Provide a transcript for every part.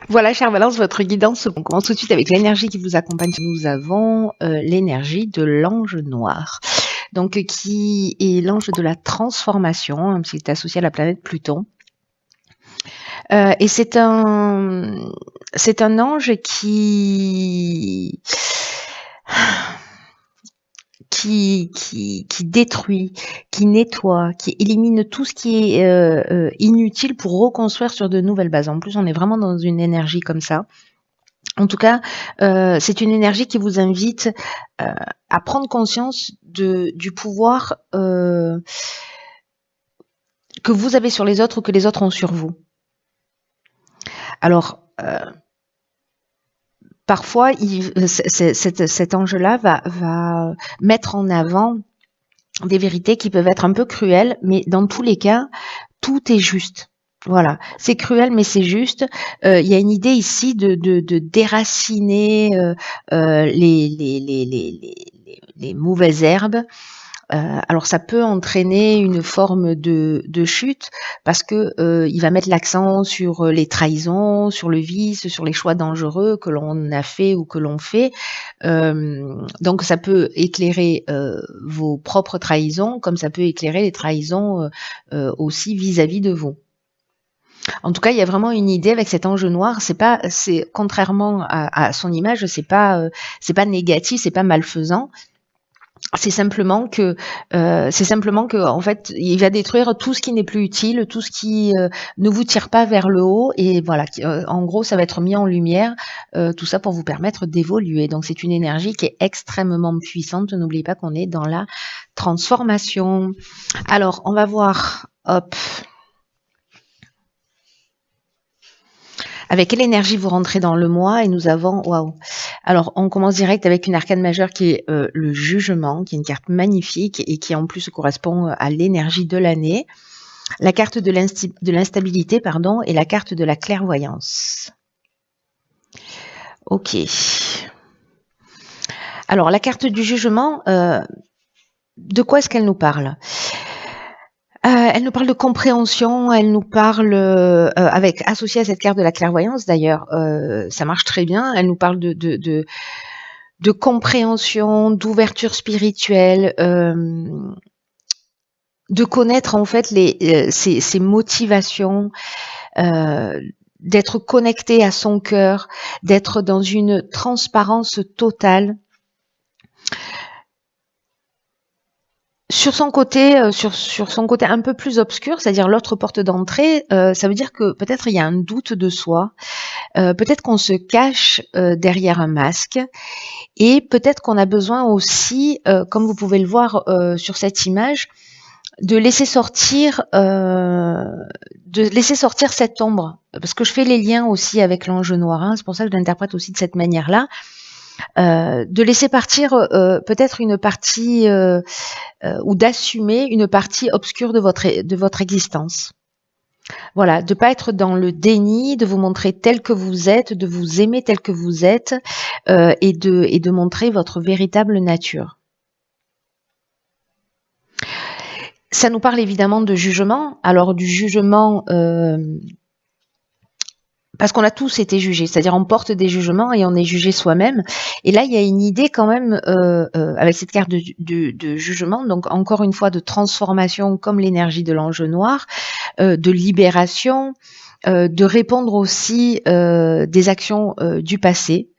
Voilà, chère Valence, votre guidance. On commence tout de suite avec l'énergie qui vous accompagne. Nous avons l'énergie de l'ange noir, donc qui est l'ange de la transformation, hein, parce qu'il est associé à la planète Pluton. Et c'est un ange qui détruit, qui nettoie, qui élimine tout ce qui est inutile pour reconstruire sur de nouvelles bases. En plus, on est vraiment dans une énergie comme ça. En tout cas, c'est une énergie qui vous invite à prendre conscience du pouvoir que vous avez sur les autres ou que les autres ont sur vous. Alors, parfois, cet ange-là va mettre en avant des vérités qui peuvent être un peu cruelles, mais dans tous les cas, tout est juste. Voilà, c'est cruel, mais c'est juste. Il y a une idée ici de déraciner les mauvaises herbes. Alors ça peut entraîner une forme de chute parce que il va mettre l'accent sur les trahisons, sur le vice, sur les choix dangereux que l'on a fait ou que l'on fait. Donc ça peut éclairer vos propres trahisons, comme ça peut éclairer les trahisons aussi vis-à-vis de vous. En tout cas, il y a vraiment une idée avec cet ange noir. C'est contrairement à son image, c'est pas négatif, c'est pas malfaisant. C'est simplement que en fait, il va détruire tout ce qui n'est plus utile, tout ce qui ne vous tire pas vers le haut, et voilà. En gros, ça va être mis en lumière, tout ça pour vous permettre d'évoluer. Donc, c'est une énergie qui est extrêmement puissante. N'oubliez pas qu'on est dans la transformation. Alors, on va voir, hop. Avec quelle énergie vous rentrez dans le mois, et nous avons, waouh. Alors, on commence direct avec une arcane majeure qui est le jugement, qui est une carte magnifique et qui en plus correspond à l'énergie de l'année. La carte de l'instabilité, pardon, et la carte de la clairvoyance. Ok. Alors, la carte du jugement, de quoi est-ce qu'elle nous parle ? Elle nous parle de compréhension, elle nous parle, associée à cette carte de la clairvoyance d'ailleurs, ça marche très bien, elle nous parle de compréhension, d'ouverture spirituelle, de connaître en fait ses motivations, d'être connecté à son cœur, d'être dans une transparence totale. Sur son côté, sur son côté un peu plus obscur, c'est-à-dire l'autre porte d'entrée, ça veut dire que peut-être il y a un doute de soi, peut-être qu'on se cache derrière un masque, et peut-être qu'on a besoin aussi, comme vous pouvez le voir sur cette image, de laisser sortir cette ombre, parce que je fais les liens aussi avec l'ange noir, hein, c'est pour ça que je l'interprète aussi de cette manière-là. De laisser partir peut-être une partie ou d'assumer une partie obscure de votre existence. Voilà, de pas être dans le déni, de vous montrer tel que vous êtes, de vous aimer tel que vous êtes, et de montrer votre véritable nature. Ça nous parle évidemment de jugement. Alors du jugement, parce qu'on a tous été jugés, c'est-à-dire on porte des jugements et on est jugé soi-même. Et là, il y a une idée quand même avec cette carte de jugement, donc encore une fois de transformation comme l'énergie de l'ange noir, de libération, de répondre aussi des actions du passé,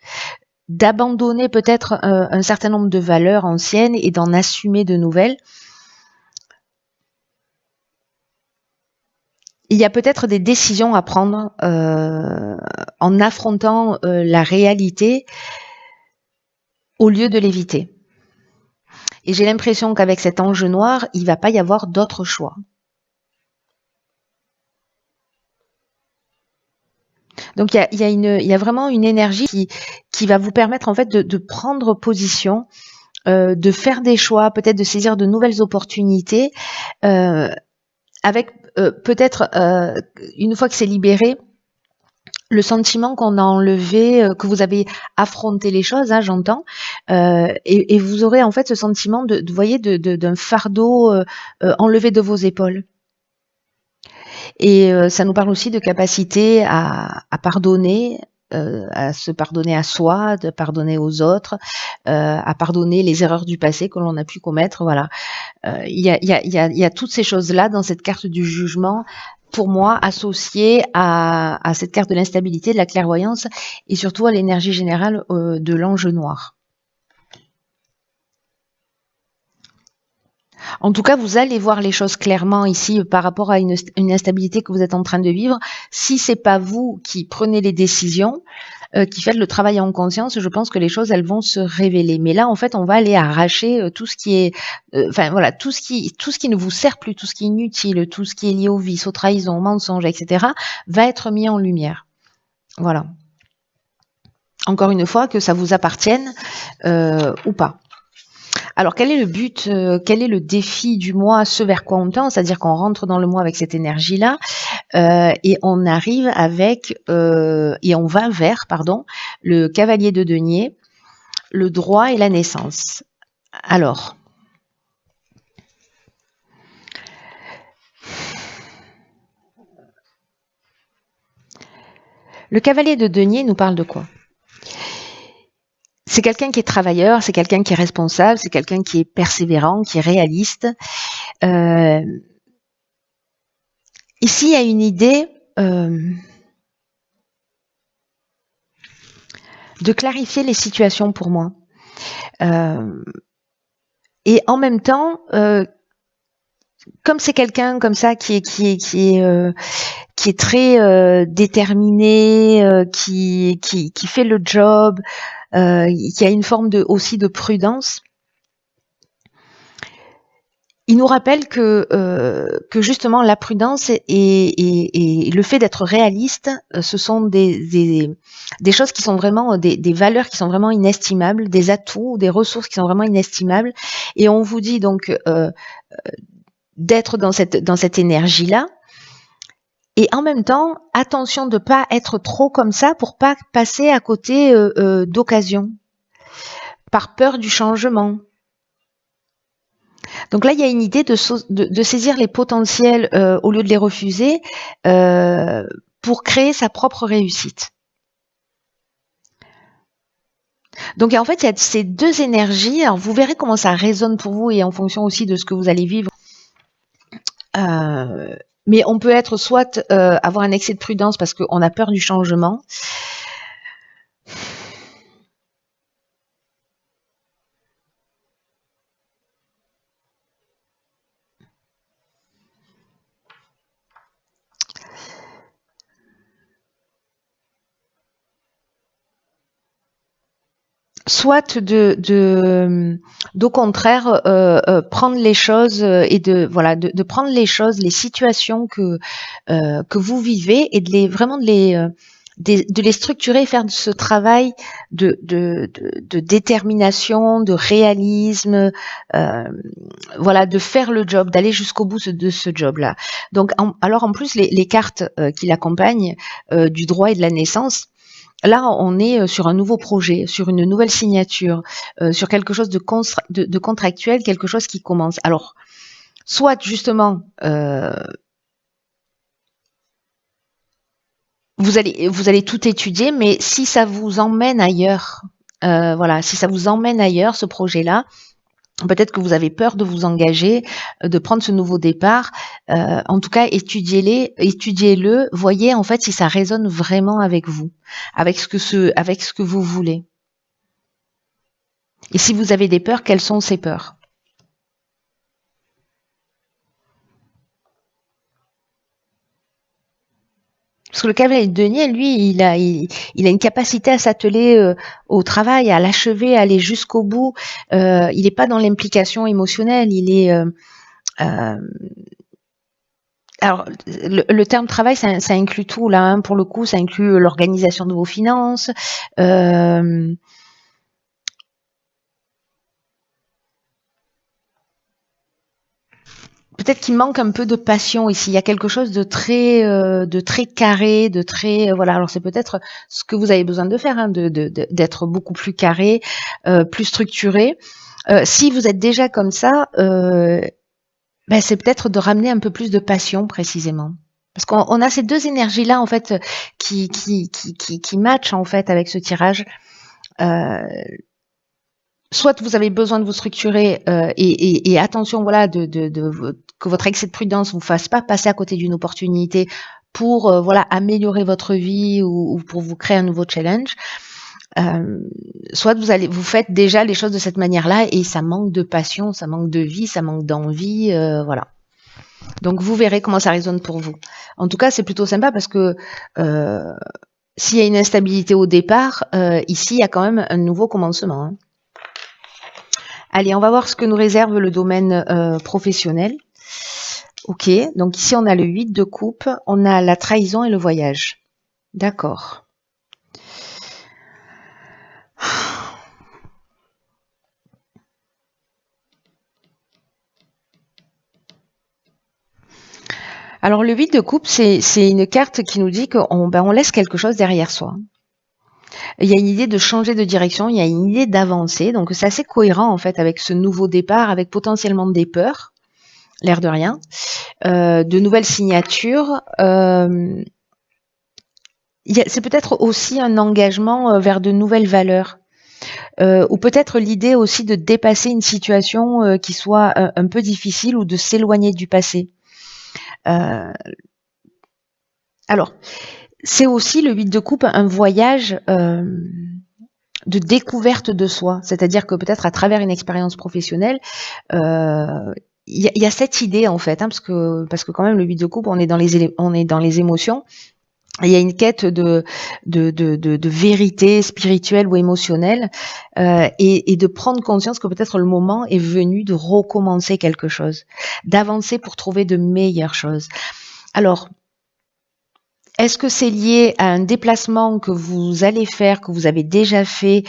d'abandonner peut-être un certain nombre de valeurs anciennes et d'en assumer de nouvelles. Il y a peut-être des décisions à prendre en affrontant la réalité au lieu de l'éviter. Et j'ai l'impression qu'avec cet ange noir, il ne va pas y avoir d'autre choix. Donc il y a vraiment une énergie qui va vous permettre en fait de prendre position, de faire des choix, peut-être de saisir de nouvelles opportunités, avec peut-être une fois que c'est libéré, le sentiment qu'on a enlevé, que vous avez affronté les choses, hein, j'entends, et vous aurez en fait ce sentiment d'un fardeau enlevé de vos épaules. Et ça nous parle aussi de capacité à pardonner, à se pardonner à soi, de pardonner aux autres, à pardonner les erreurs du passé que l'on a pu commettre. Voilà. Il y a toutes ces choses-là dans cette carte du jugement, pour moi, associées à cette carte de l'instabilité, de la clairvoyance, et surtout à l'énergie générale de l'ange noir. En tout cas, vous allez voir les choses clairement ici par rapport à une instabilité que vous êtes en train de vivre. Si c'est pas vous qui prenez les décisions, qui faites le travail en conscience, je pense que les choses elles vont se révéler. Mais là, en fait, on va aller arracher tout ce qui est, enfin voilà, tout ce qui ne vous sert plus, tout ce qui est inutile, tout ce qui est lié au vice, aux trahisons, aux mensonges, etc., va être mis en lumière. Voilà. Encore une fois, que ça vous appartienne ou pas. Alors, quel est le but, quel est le défi du mois, ce vers quoi on tend? C'est-à-dire qu'on rentre dans le mois avec cette énergie-là et on arrive avec, et on va vers, pardon, le cavalier de denier, le droit et la naissance. Alors, le cavalier de denier nous parle de quoi? C'est quelqu'un qui est travailleur, c'est quelqu'un qui est responsable, c'est quelqu'un qui est persévérant, qui est réaliste. Ici, il y a une idée de clarifier les situations pour moi. Et en même temps, comme c'est quelqu'un comme ça qui est très déterminé, qui fait le job, qui a une forme aussi de prudence. Il nous rappelle que justement la prudence et le fait d'être réaliste, ce sont des choses qui sont vraiment des valeurs qui sont vraiment inestimables, des atouts, des ressources qui sont vraiment inestimables. Et on vous dit donc d'être dans cette énergie-là. Et en même temps, attention de pas être trop comme ça pour pas passer à côté d'occasions, par peur du changement. Donc là, il y a une idée de saisir les potentiels au lieu de les refuser pour créer sa propre réussite. Donc en fait, il y a ces deux énergies. Alors vous verrez comment ça résonne pour vous et en fonction aussi de ce que vous allez vivre. Mais on peut être soit avoir un excès de prudence parce qu'on a peur du changement. Soit d'au contraire prendre les choses et de prendre les choses, les situations que vous vivez et de les structurer et faire ce travail de détermination, de réalisme, de faire le job, d'aller jusqu'au bout de ce job-là. Donc, alors en plus, les cartes qui l'accompagnent du droit et de la naissance, là, on est sur un nouveau projet, sur une nouvelle signature, sur quelque chose de contractuel, quelque chose qui commence. Alors, soit justement, vous allez tout étudier, mais si ça vous emmène ailleurs, si ça vous emmène ailleurs, ce projet-là, peut-être que vous avez peur de vous engager, de prendre ce nouveau départ. En tout cas, étudiez-le, voyez en fait si ça résonne vraiment avec vous, avec ce que vous voulez. Et si vous avez des peurs, quelles sont ces peurs? Parce que le cavalier de denier, lui, il a une capacité à s'atteler au travail, à l'achever, à aller jusqu'au bout. Il n'est pas dans l'implication émotionnelle. Il est alors le terme travail, ça inclut tout là. Hein, pour le coup, ça inclut l'organisation de vos finances. Peut-être qu'il manque un peu de passion ici. Il y a quelque chose de très carré, de très voilà. Alors c'est peut-être ce que vous avez besoin de faire, hein, d'être beaucoup plus carré, plus structuré. Si vous êtes déjà comme ça, c'est peut-être de ramener un peu plus de passion précisément. Parce qu'on a ces deux énergies-là, en fait, qui matchent, en fait, avec ce tirage. Soit vous avez besoin de vous structurer et attention, voilà, que votre excès de prudence vous fasse pas passer à côté d'une opportunité pour voilà améliorer votre vie ou pour vous créer un nouveau challenge. Soit vous faites déjà les choses de cette manière-là et ça manque de passion, ça manque de vie, ça manque d'envie, voilà. Donc vous verrez comment ça résonne pour vous. En tout cas, c'est plutôt sympa parce que s'il y a une instabilité au départ, ici il y a quand même un nouveau commencement. Hein. Allez, on va voir ce que nous réserve le domaine professionnel. Ok, donc ici on a le 8 de coupe, on a la trahison et le voyage. D'accord. Alors le 8 de coupe, c'est une carte qui nous dit qu'on laisse quelque chose derrière soi. Il y a une idée de changer de direction, il y a une idée d'avancer, donc c'est assez cohérent en fait avec ce nouveau départ, avec potentiellement des peurs, l'air de rien, de nouvelles signatures. C'est peut-être aussi un engagement vers de nouvelles valeurs. Ou peut-être l'idée aussi de dépasser une situation qui soit un peu difficile ou de s'éloigner du passé. Alors, c'est aussi le 8 de coupe, un voyage de découverte de soi. C'est-à-dire que peut-être à travers une expérience professionnelle, il y a cette idée en fait, hein, parce que quand même le 8 de coupe, on est dans les émotions. Il y a une quête de vérité spirituelle ou émotionnelle et de prendre conscience que peut-être le moment est venu de recommencer quelque chose, d'avancer pour trouver de meilleures choses. Alors, est-ce que c'est lié à un déplacement que vous allez faire, que vous avez déjà fait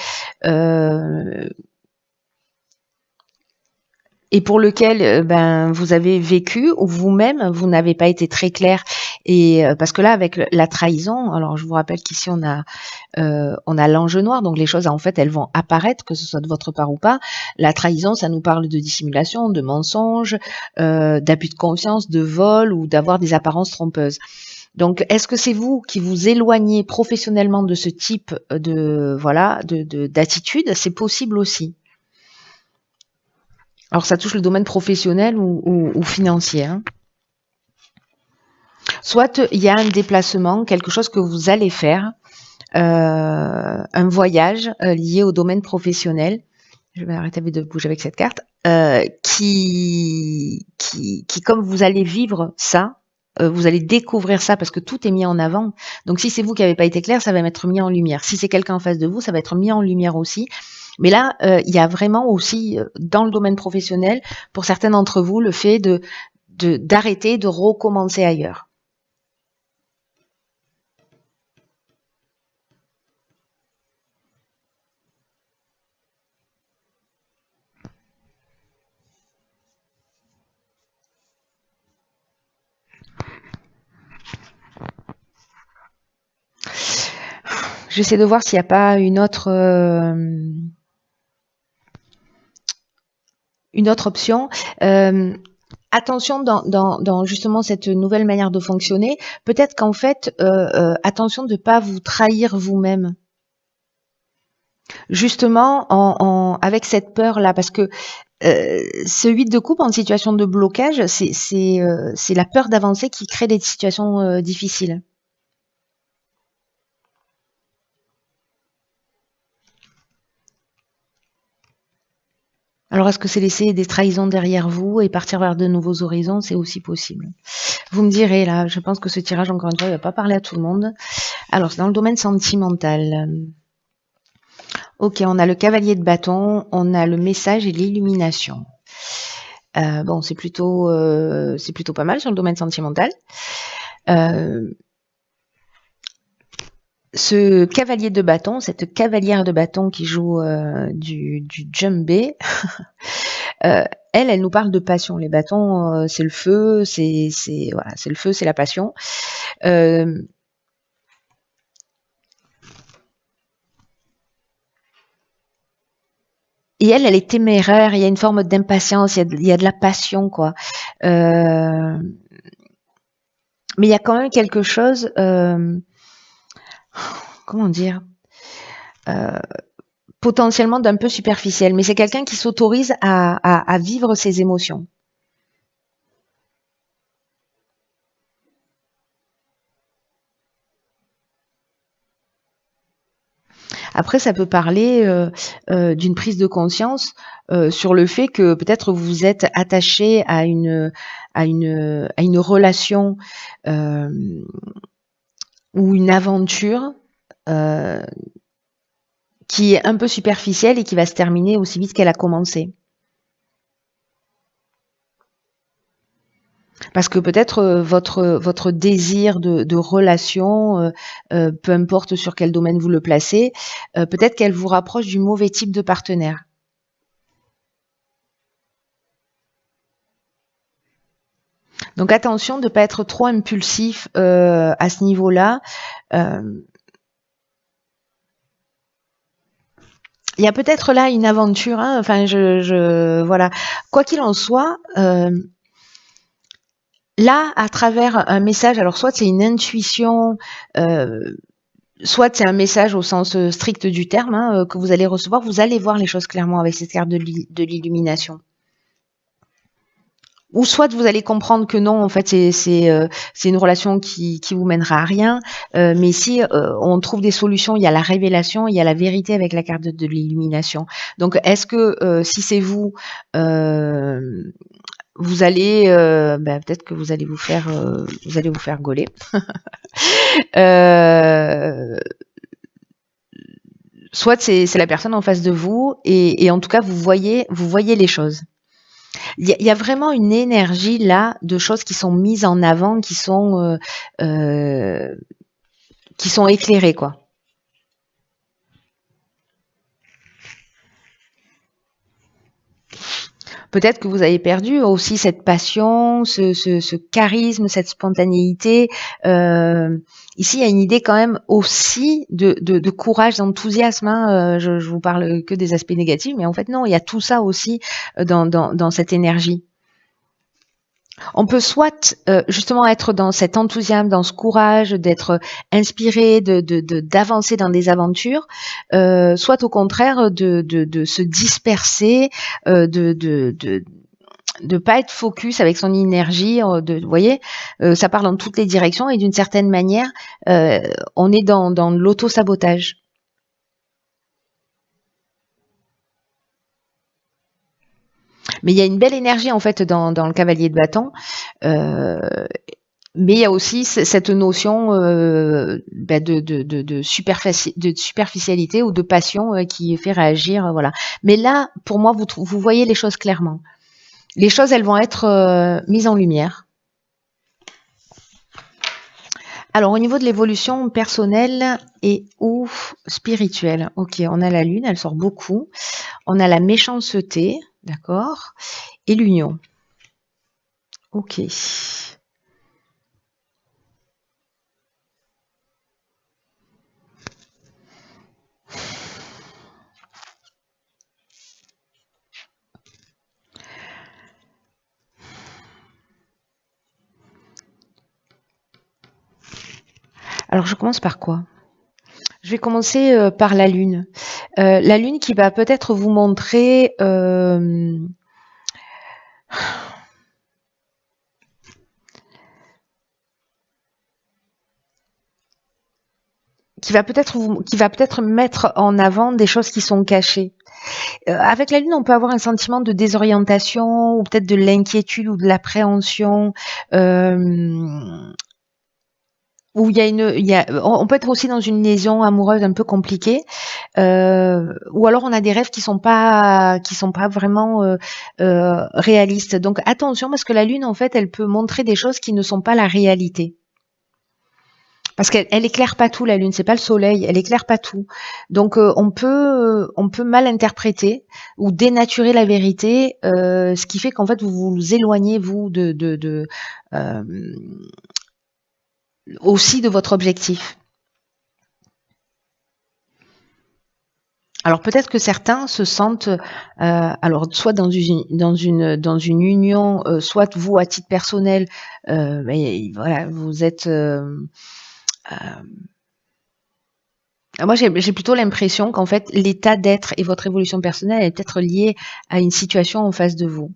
et pour lequel vous avez vécu ou vous-même vous n'avez pas été très clair et parce que là avec la trahison, alors je vous rappelle qu'ici on a l'ange noir, donc les choses en fait elles vont apparaître que ce soit de votre part ou pas. La trahison, ça nous parle de dissimulation, de mensonge, d'abus de confiance, de vol ou d'avoir des apparences trompeuses. Donc, est-ce que c'est vous qui vous éloignez professionnellement de ce type d'attitude? C'est possible aussi. Alors, ça touche le domaine professionnel ou financier. Hein. Soit il y a un déplacement, quelque chose que vous allez faire, un voyage lié au domaine professionnel. Je vais arrêter de bouger avec cette carte. Qui, comme vous allez vivre ça, vous allez découvrir ça parce que tout est mis en avant. Donc, si c'est vous qui n'avez pas été clair, ça va être mis en lumière. Si c'est quelqu'un en face de vous, ça va être mis en lumière aussi. Mais là, il y a vraiment aussi, dans le domaine professionnel, pour certains d'entre vous, le fait d'arrêter, de recommencer ailleurs. J'essaie de voir s'il n'y a pas une autre option. Attention dans justement cette nouvelle manière de fonctionner. Peut-être qu'en fait, attention de ne pas vous trahir vous-même. Justement, avec cette peur-là, parce que ce 8 de coupe en situation de blocage, c'est la peur d'avancer qui crée des situations difficiles. Alors, est-ce que c'est laisser des trahisons derrière vous et partir vers de nouveaux horizons? C'est aussi possible. Vous me direz, là, je pense que ce tirage, encore une fois, il ne va pas parler à tout le monde. Alors, c'est dans le domaine sentimental. Ok, on a le cavalier de bâton, on a le message et l'illumination. Bon, c'est plutôt pas mal sur le domaine sentimental. Ce cavalier de bâton, cette cavalière de bâton qui joue du djembé, elle nous parle de passion. Les bâtons, c'est le feu, c'est le feu, c'est la passion. Et elle est téméraire, il y a une forme d'impatience, il y a de la passion, quoi. Mais il y a quand même quelque chose, comment dire, potentiellement d'un peu superficiel. Mais c'est quelqu'un qui s'autorise à vivre ses émotions. Après, ça peut parler d'une prise de conscience sur le fait que peut-être vous êtes attaché à une relation euh, ou une aventure euh, qui est un peu superficielle et qui va se terminer aussi vite qu'elle a commencé. Parce que peut-être votre désir de relation, peu importe sur quel domaine vous le placez, peut-être qu'elle vous rapproche du mauvais type de partenaire. Donc attention de ne pas être trop impulsif à ce niveau-là. Euh, Il y a peut-être là une aventure, hein, enfin voilà. Quoi qu'il en soit, là, à travers un message, alors soit c'est une intuition, soit c'est un message au sens strict du terme hein, que vous allez recevoir, vous allez voir les choses clairement avec cette carte de l'illumination. Ou soit vous allez comprendre que non, en fait, c'est une relation qui vous mènera à rien. Mais si on trouve des solutions, il y a la révélation, il y a la vérité avec la carte de l'illumination. Donc, est-ce que si c'est vous, euh, vous allez, peut-être que vous allez vous faire gauler. Euh, soit c'est la personne en face de vous et en tout cas vous voyez les choses. Il y a vraiment une énergie là de choses qui sont mises en avant, euh, qui sont éclairées quoi. Peut-être que vous avez perdu aussi cette passion, ce charisme, cette spontanéité. Euh, Ici, il y a une idée quand même aussi de courage, d'enthousiasme. Hein. Je vous parle que des aspects négatifs, mais en fait non, il y a tout ça aussi dans cette énergie. On peut soit justement être dans cet enthousiasme, dans ce courage, d'être inspiré, d'avancer dans des aventures, soit au contraire de se disperser, de pas être focus avec son énergie. Vous voyez, ça part dans toutes les directions et d'une certaine manière, on est dans l'auto-sabotage. Mais il y a une belle énergie en fait dans le cavalier de bâton. Euh, Mais il y a aussi cette notion de superficialité ou de passion qui fait réagir, voilà. Mais là, pour moi, vous voyez les choses clairement. Les choses, elles vont être mises en lumière. Alors, au niveau de l'évolution personnelle et ou spirituelle, ok, on a la lune, elle sort beaucoup. On a la méchanceté, d'accord, et l'union. Ok. Alors, je commence par quoi? Je vais commencer par la lune. La lune qui va peut-être vous montrer qui va peut-être mettre en avant des choses qui sont cachées. Avec la lune, on peut avoir un sentiment de désorientation ou peut-être de l'inquiétude ou de l'appréhension. Euh, Où on peut être aussi dans une liaison amoureuse un peu compliquée, ou alors on a des rêves qui sont pas vraiment réalistes. Donc attention parce que la lune en fait, elle peut montrer des choses qui ne sont pas la réalité. Parce qu'elle éclaire pas tout la lune, c'est pas le soleil, elle éclaire pas tout. Donc on peut mal interpréter ou dénaturer la vérité, ce qui fait qu'en fait vous vous éloignez vous euh, aussi de votre objectif. Alors peut-être que certains se sentent, alors soit dans une union, soit vous à titre personnel, mais voilà, vous êtes, moi j'ai plutôt l'impression qu'en fait l'état d'être et votre évolution personnelle est peut-être liée à une situation en face de vous,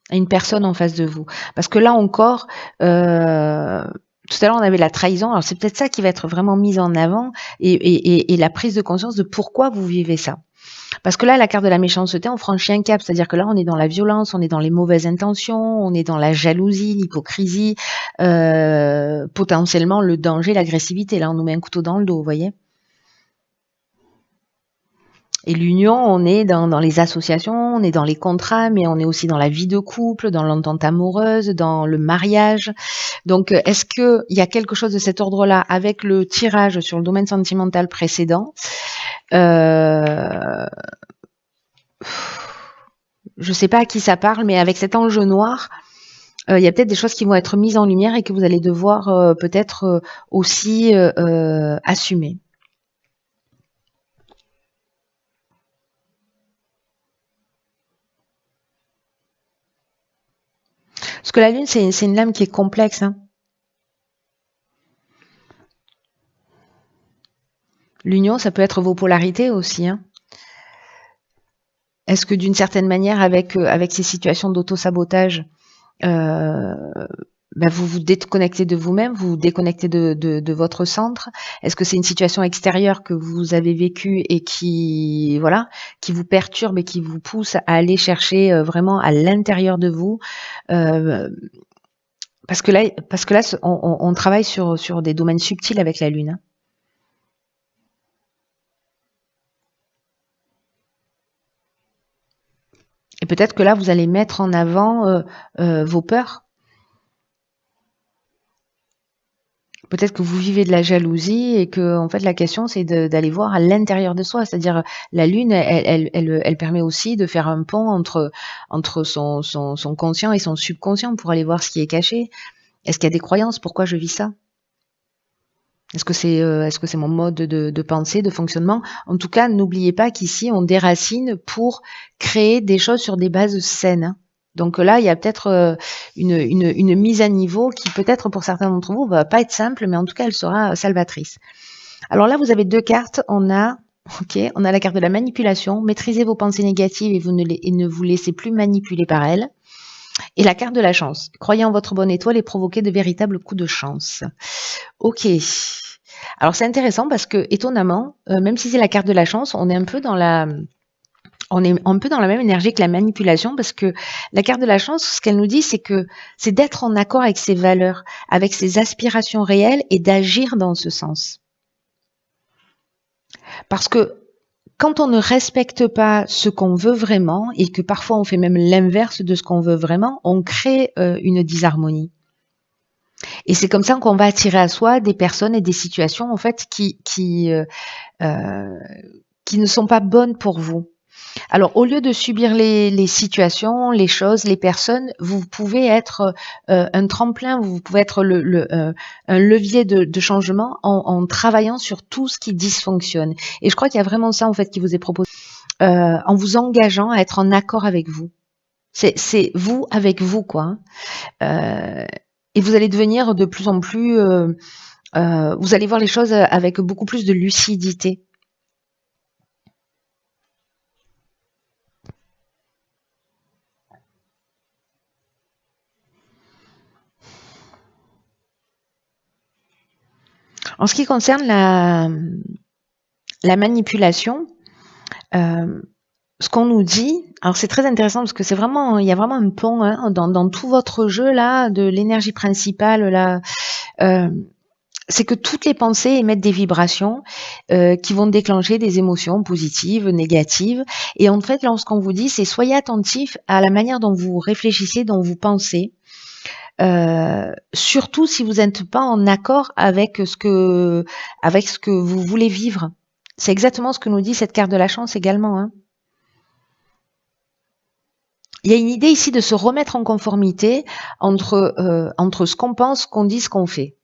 à une personne en face de vous. Parce que là encore, tout à l'heure on avait la trahison, alors c'est peut-être ça qui va être vraiment mis en avant et la prise de conscience de pourquoi vous vivez ça. Parce que là, la carte de la méchanceté, on franchit un cap. C'est-à-dire que là, on est dans la violence, on est dans les mauvaises intentions, on est dans la jalousie, l'hypocrisie, potentiellement le danger, l'agressivité. Là, on nous met un couteau dans le dos, vous voyez. Et l'union, on est dans les associations, on est dans les contrats, mais on est aussi dans la vie de couple, dans l'entente amoureuse, dans le mariage. Donc, est-ce qu'il y a quelque chose de cet ordre-là avec le tirage sur le domaine sentimental précédent je sais pas à qui ça parle, mais avec cet enjeu noir, il y a peut-être des choses qui vont être mises en lumière et que vous allez devoir peut-être aussi assumer. Parce que la Lune, c'est une lame qui est complexe. Hein. L'union, ça peut être vos polarités aussi. Hein. Est-ce que d'une certaine manière, avec ces situations d'auto-sabotage, vous vous déconnectez de vous-même, vous vous déconnectez de votre centre. Est-ce que c'est une situation extérieure que vous avez vécue et qui vous perturbe et qui vous pousse à aller chercher vraiment à l'intérieur de vous parce que là on travaille sur des domaines subtils avec la Lune. Hein. Et peut-être que là vous allez mettre en avant vos peurs. Peut-être que vous vivez de la jalousie et que en fait la question c'est d'aller voir à l'intérieur de soi, c'est-à-dire la Lune elle permet aussi de faire un pont entre son conscient et son subconscient pour aller voir ce qui est caché. Est-ce qu'il y a des croyances? Pourquoi je vis ça? Est-ce que c'est mon mode de pensée, de fonctionnement? En tout cas, n'oubliez pas qu'ici on déracine pour créer des choses sur des bases saines. Hein. Donc là, il y a peut-être une mise à niveau qui peut-être pour certains d'entre vous va pas être simple, mais en tout cas, elle sera salvatrice. Alors là, vous avez deux cartes. On a la carte de la manipulation. Maîtrisez vos pensées négatives et ne vous laissez plus manipuler par elles. Et la carte de la chance. Croyez en votre bonne étoile et provoquez de véritables coups de chance. Ok. Alors c'est intéressant parce que étonnamment, même si c'est la carte de la chance, on est un peu dans la même énergie que la manipulation parce que la carte de la chance, ce qu'elle nous dit, c'est que c'est d'être en accord avec ses valeurs, avec ses aspirations réelles et d'agir dans ce sens. Parce que quand on ne respecte pas ce qu'on veut vraiment et que parfois on fait même l'inverse de ce qu'on veut vraiment, on crée une disharmonie. Et c'est comme ça qu'on va attirer à soi des personnes et des situations en fait qui ne sont pas bonnes pour vous. Alors, au lieu de subir les situations, les choses, les personnes, vous pouvez être un tremplin, vous pouvez être un levier de changement en travaillant sur tout ce qui dysfonctionne. Et je crois qu'il y a vraiment ça en fait qui vous est proposé, en vous engageant à être en accord avec vous. C'est vous avec vous, quoi. Et vous allez devenir de plus en plus, vous allez voir les choses avec beaucoup plus de lucidité. En ce qui concerne la manipulation, ce qu'on nous dit, alors c'est très intéressant parce que il y a vraiment un pont hein, dans tout votre jeu là, de l'énergie principale là. C'est que toutes les pensées émettent des vibrations qui vont déclencher des émotions positives, négatives. Et en fait, lorsqu'on vous dit, c'est soyez attentif à la manière dont vous réfléchissez, dont vous pensez. Surtout si vous n'êtes pas en accord avec ce que vous voulez vivre. C'est exactement ce que nous dit cette carte de la chance également. Hein. Il y a une idée ici de se remettre en conformité entre ce qu'on pense, ce qu'on dit, ce qu'on fait.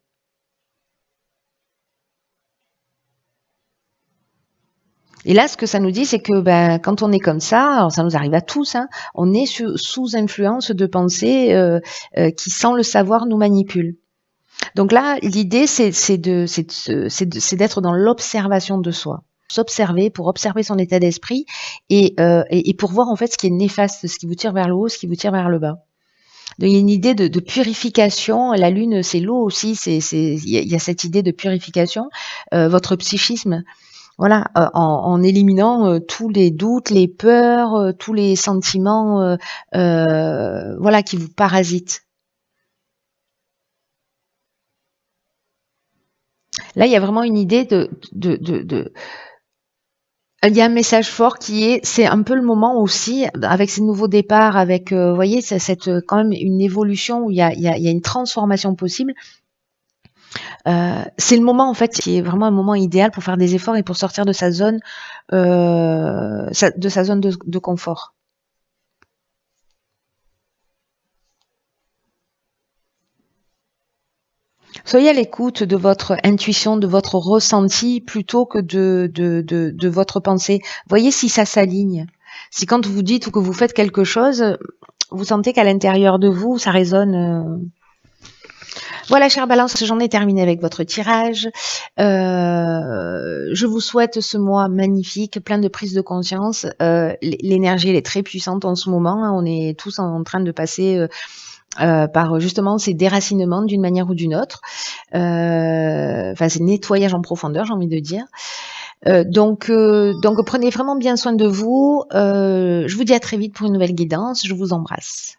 Et là, ce que ça nous dit, c'est que ben, quand on est comme ça, alors ça nous arrive à tous, hein, on est sous influence de pensées qui, sans le savoir, nous manipulent. Donc là, l'idée, c'est d'être dans l'observation de soi. S'observer pour observer son état d'esprit et pour voir en fait ce qui est néfaste, ce qui vous tire vers le haut, ce qui vous tire vers le bas. Donc, il y a une idée de purification. La lune, c'est l'eau aussi. Il y a cette idée de purification. Votre psychisme, voilà, en éliminant tous les doutes, les peurs, tous les sentiments, voilà, qui vous parasitent. Là, il y a vraiment une idée il y a un message fort qui est, c'est un peu le moment aussi, avec ces nouveaux départs, avec, vous voyez, cette quand même une évolution où il y a une transformation possible. C'est le moment en fait qui est vraiment un moment idéal pour faire des efforts et pour sortir de sa zone, de sa zone de confort. Soyez à l'écoute de votre intuition, de votre ressenti, plutôt que de votre pensée. Voyez si ça s'aligne. Si quand vous dites ou que vous faites quelque chose, vous sentez qu'à l'intérieur de vous, ça résonne. Voilà, chère Balance, j'en ai terminé avec votre tirage. Je vous souhaite ce mois magnifique, plein de prise de conscience. L'énergie, elle est très puissante en ce moment. Hein. On est tous en train de passer par justement ces déracinements d'une manière ou d'une autre. Enfin, c'est nettoyage en profondeur, j'ai envie de dire. Donc prenez vraiment bien soin de vous. Je vous dis à très vite pour une nouvelle guidance. Je vous embrasse.